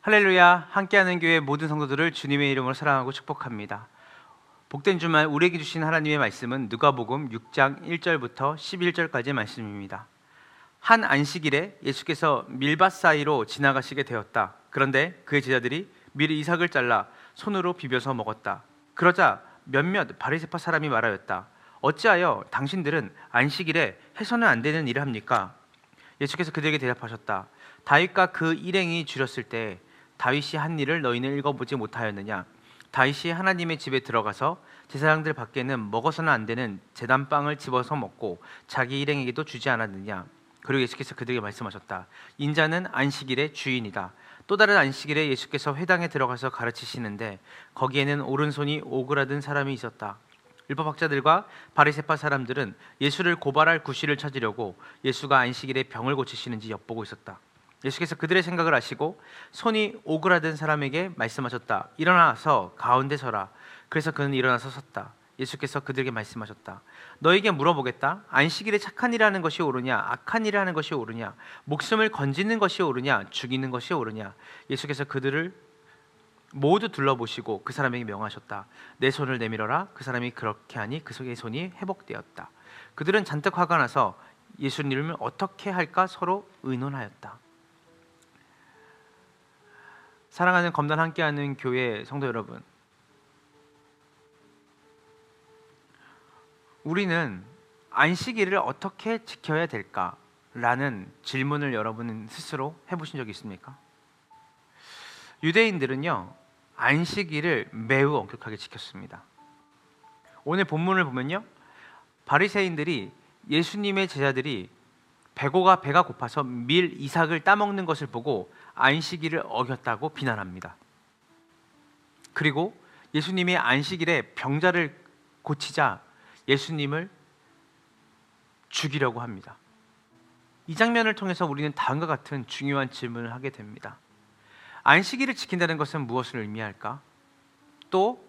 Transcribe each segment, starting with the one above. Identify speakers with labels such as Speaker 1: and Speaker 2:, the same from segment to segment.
Speaker 1: 할렐루야, 함께하는 교회 모든 성도들을 주님의 이름으로 사랑하고 축복합니다. 복된 주말 우리에게 주신 하나님의 말씀은 누가복음 6장 1절부터 11절까지의 말씀입니다. 한 안식일에 예수께서 밀밭 사이로 지나가시게 되었다. 그런데 그의 제자들이 미리 이삭을 잘라 손으로 비벼서 먹었다. 그러자 몇몇 바리새파 사람이 말하였다. 어찌하여 당신들은 안식일에 해서는 안 되는 일을 합니까? 예수께서 그들에게 대답하셨다. 다윗과 그 일행이 줄였을 때 다윗이 한 일을 너희는 읽어보지 못하였느냐? 다윗이 하나님의 집에 들어가서 제사장들 밖에는 먹어서는 안 되는 제단빵을 집어서 먹고 자기 일행에게도 주지 않았느냐? 그리고 예수께서 그들에게 말씀하셨다. 인자는 안식일의 주인이다. 또 다른 안식일에 예수께서 회당에 들어가서 가르치시는데 거기에는 오른손이 오그라든 사람이 있었다. 율법학자들과 바리새파 사람들은 예수를 고발할 구실을 찾으려고 예수가 안식일에 병을 고치시는지 엿보고 있었다. 예수께서 그들의 생각을 아시고 손이 오그라든 사람에게 말씀하셨다. 일어나서 가운데 서라. 그래서 그는 일어나서 섰다. 예수께서 그들에게 말씀하셨다. 너에게 물어보겠다. 안식일에 착한 일하는 것이 옳으냐 악한 일하는 것이 옳으냐? 목숨을 건지는 것이 옳으냐 죽이는 것이 옳으냐? 예수께서 그들을 모두 둘러보시고 그 사람에게 명하셨다. 내 손을 내밀어라. 그 사람이 그렇게 하니 그 속의 손이 회복되었다. 그들은 잔뜩 화가 나서 예수님을 어떻게 할까 서로 의논하였다. 사랑하는 검단 함께하는 교회 성도 여러분, 우리는 안식일을 어떻게 지켜야 될까라는 질문을 여러분 스스로 해보신 적이 있습니까? 유대인들은요, 안식일을 매우 엄격하게 지켰습니다. 오늘 본문을 보면요, 바리새인들이 예수님의 제자들이 배가 고파서 밀 이삭을 따먹는 것을 보고 안식일을 어겼다고 비난합니다. 그리고 예수님이 안식일에 병자를 고치자 예수님을 죽이려고 합니다. 이 장면을 통해서 우리는 다음과 같은 중요한 질문을 하게 됩니다. 안식일을 지킨다는 것은 무엇을 의미할까? 또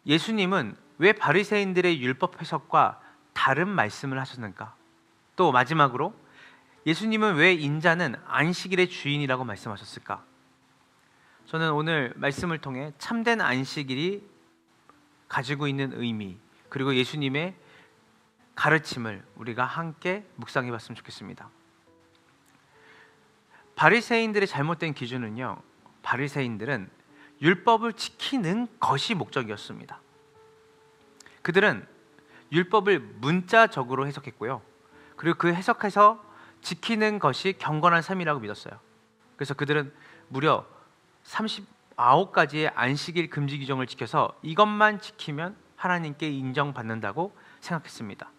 Speaker 1: 예수님은 왜 바리새인들의 율법 해석과 다른 말씀을 하셨는가? 또 마지막으로 예수님은 왜 인자는 안식일의 주인이라고 말씀하셨을까? 저는 오늘 말씀을 통해 참된 안식일이 가지고 있는 의미, 그리고 예수님의 가르침을 우리가 함께 묵상해 봤으면 좋겠습니다. 바리새인들의 잘못된 기준은요, 바리새인들은 율법을 지키는 것이 목적이었습니다. 그들은 율법을 문자적으로 해석했고요, 그리고 그 해석해서 지키는 것이 경건한 삶이라고 믿었어요. 그래서 그들은 무려 39가지의 안식일 금지 규정을 지켜서 이것만 지키면 하나님께 인정받는다고 생각했습니다.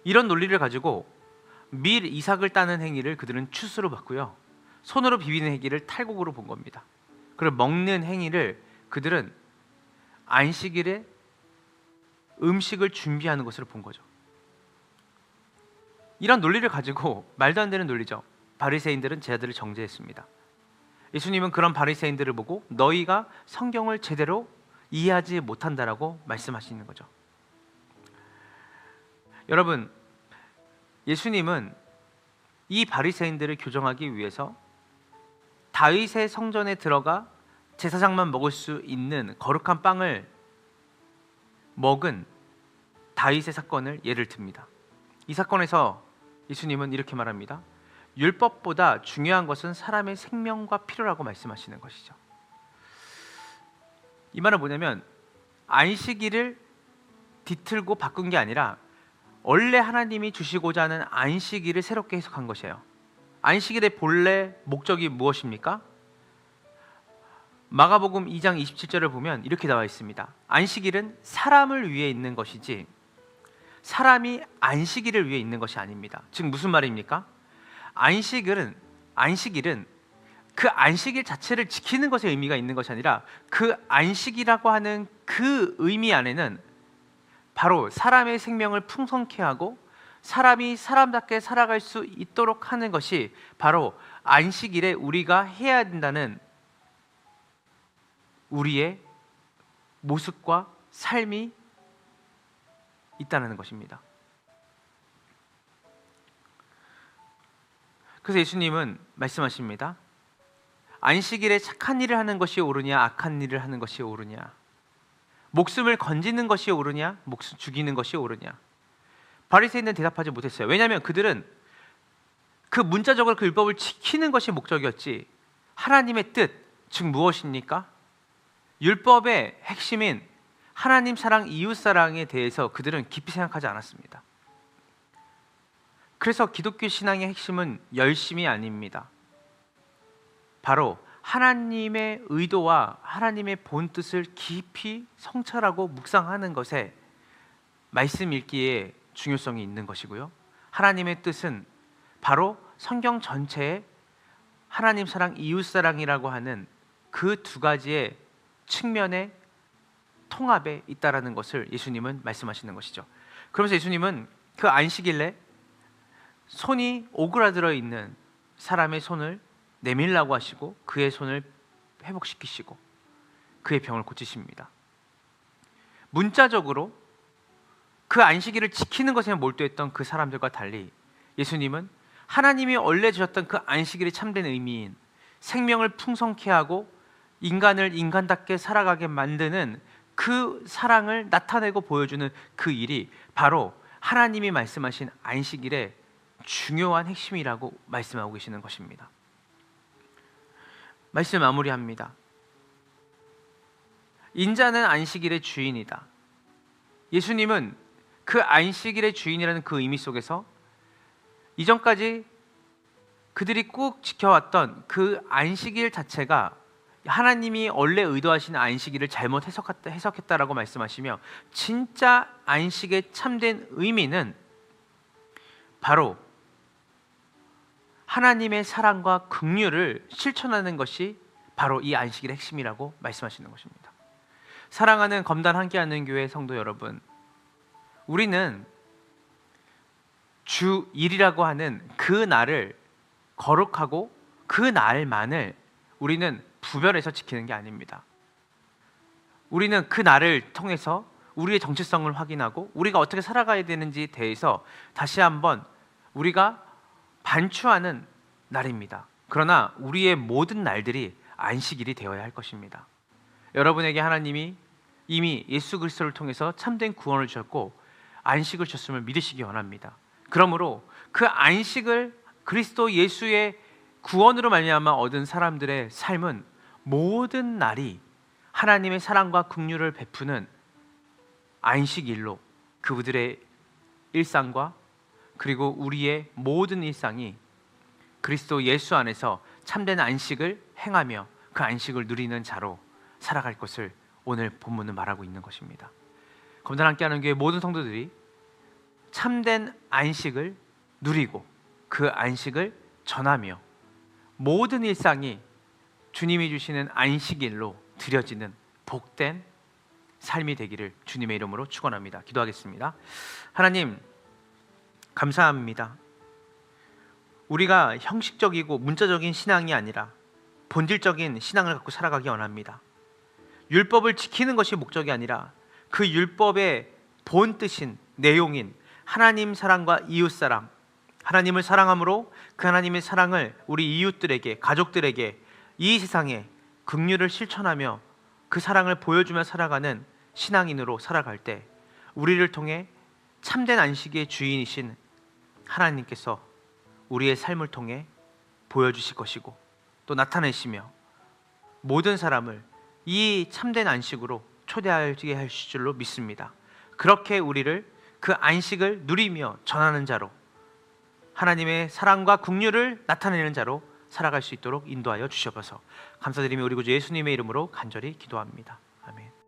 Speaker 1: 이런 논리를 가지고 밀 이삭을 따는 행위를 그들은 추수로 봤고요, 손으로 비비는 행위를 탈곡으로 본 겁니다. 그리고 먹는 행위를 그들은 안식일에 음식을 준비하는 것으로 본 거죠. 이런 논리를 가지고, 말도 안 되는 논리죠, 바리새인들은 제자들을 정죄했습니다. 예수님은 그런 바리새인들을 보고 너희가 성경을 제대로 이해하지 못한다라고 말씀하시는 거죠. 여러분, 예수님은 이 바리새인들을 교정하기 위해서 다윗의 성전에 들어가 제사장만 먹을 수 있는 거룩한 빵을 먹은 다윗의 사건을 예를 듭니다. 이 사건에서 예수님은 이렇게 말합니다. 율법보다 중요한 것은 사람의 생명과 필요라고 말씀하시는 것이죠. 이 말은 뭐냐면 안식일을 뒤틀고 바꾼 게 아니라 원래 하나님이 주시고자 하는 안식일을 새롭게 해석한 것이에요. 안식일의 본래 목적이 무엇입니까? 마가복음 2장 27절을 보면 이렇게 나와 있습니다. 안식일은 사람을 위해 있는 것이지 사람이 안식일을 위해 있는 것이 아닙니다. 즉 무슨 말입니까? 안식일은 그 안식일 자체를 지키는 것에 의미가 있는 것이 아니라 그 안식이라고 하는 그 의미 안에는 바로 사람의 생명을 풍성케 하고 사람이 사람답게 살아갈 수 있도록 하는 것이 바로 안식일에 우리가 해야 된다는 우리의 모습과 삶이 있다는 것입니다. 그래서 예수님은 말씀하십니다. 안식일에 착한 일을 하는 것이 옳으냐 악한 일을 하는 것이 옳으냐, 목숨을 건지는 것이 옳으냐 목숨 죽이는 것이 옳으냐. 바리새인은 대답하지 못했어요. 왜냐하면 그들은 그 문자적으로 그 율법을 지키는 것이 목적이었지, 하나님의 뜻, 즉 무엇입니까? 율법의 핵심인 하나님 사랑, 이웃 사랑에 대해서 그들은 깊이 생각하지 않았습니다. 그래서 기독교 신앙의 핵심은 열심이 아닙니다. 바로 하나님의 의도와 하나님의 본 뜻을 깊이 성찰하고 묵상하는 것에 말씀 읽기에 중요성이 있는 것이고요. 하나님의 뜻은 바로 성경 전체에 하나님 사랑, 이웃 사랑이라고 하는 그 두 가지의 측면의 통합에 있다라는 것을 예수님은 말씀하시는 것이죠. 그러면서 예수님은 그 안식일에 손이 오그라들어 있는 사람의 손을 내밀라고 하시고 그의 손을 회복시키시고 그의 병을 고치십니다. 문자적으로 그 안식일을 지키는 것에 몰두했던 그 사람들과 달리 예수님은 하나님이 원래 주셨던 그 안식일의 참된 의미인 생명을 풍성케 하고 인간을 인간답게 살아가게 만드는 그 사랑을 나타내고 보여주는 그 일이 바로 하나님이 말씀하신 안식일의 중요한 핵심이라고 말씀하고 계시는 것입니다. 말씀 마무리합니다. 인자는 안식일의 주인이다. 예수님은 그 안식일의 주인이라는 그 의미 속에서 이전까지 그들이 꾹 지켜왔던 그 안식일 자체가 하나님이 원래 의도하신 안식일을 잘못 해석했다라고 말씀하시며, 진짜 안식의 참된 의미는 바로 하나님의 사랑과 긍휼을 실천하는 것이 바로 이 안식일의 핵심이라고 말씀하시는 것입니다. 사랑하는 검단 함께하는 교회 성도 여러분, 우리는 주일이라고 하는 그 날을 거룩하고 그 날만을 우리는 부별해서 지키는 게 아닙니다. 우리는 그 날을 통해서 우리의 정체성을 확인하고 우리가 어떻게 살아가야 되는지에 대해서 다시 한번 우리가 반추하는 날입니다. 그러나 우리의 모든 날들이 안식일이 되어야 할 것입니다. 여러분에게 하나님이 이미 예수 그리스도를 통해서 참된 구원을 주셨고 안식을 주셨음을 믿으시기 원합니다. 그러므로 그 안식을 그리스도 예수의 구원으로 말미암아 얻은 사람들의 삶은 모든 날이 하나님의 사랑과 긍휼을 베푸는 안식일로 그들의 일상과 그리고 우리의 모든 일상이 그리스도 예수 안에서 참된 안식을 행하며 그 안식을 누리는 자로 살아갈 것을 오늘 본문은 말하고 있는 것입니다. 검단 함께하는 교회 모든 성도들이 참된 안식을 누리고 그 안식을 전하며 모든 일상이 주님이 주시는 안식일로 드려지는 복된 삶이 되기를 주님의 이름으로 축원합니다. 기도하겠습니다. 하나님, 감사합니다. 우리가 형식적이고 문자적인 신앙이 아니라 본질적인 신앙을 갖고 살아가기 원합니다. 율법을 지키는 것이 목적이 아니라 그 율법의 본 뜻인 내용인 하나님 사랑과 이웃 사랑, 하나님을 사랑함으로 그 하나님의 사랑을 우리 이웃들에게, 가족들에게, 이 세상에 긍휼을 실천하며 그 사랑을 보여주며 살아가는 신앙인으로 살아갈 때 우리를 통해 참된 안식의 주인이신 하나님께서 우리의 삶을 통해 보여주실 것이고 또 나타내시며 모든 사람을 이 참된 안식으로 초대하게 하실 줄로 믿습니다. 그렇게 우리를 그 안식을 누리며 전하는 자로, 하나님의 사랑과 긍휼을 나타내는 자로 살아갈 수 있도록 인도하여 주셔서 감사드리며 우리 구주 예수님의 이름으로 간절히 기도합니다. 아멘.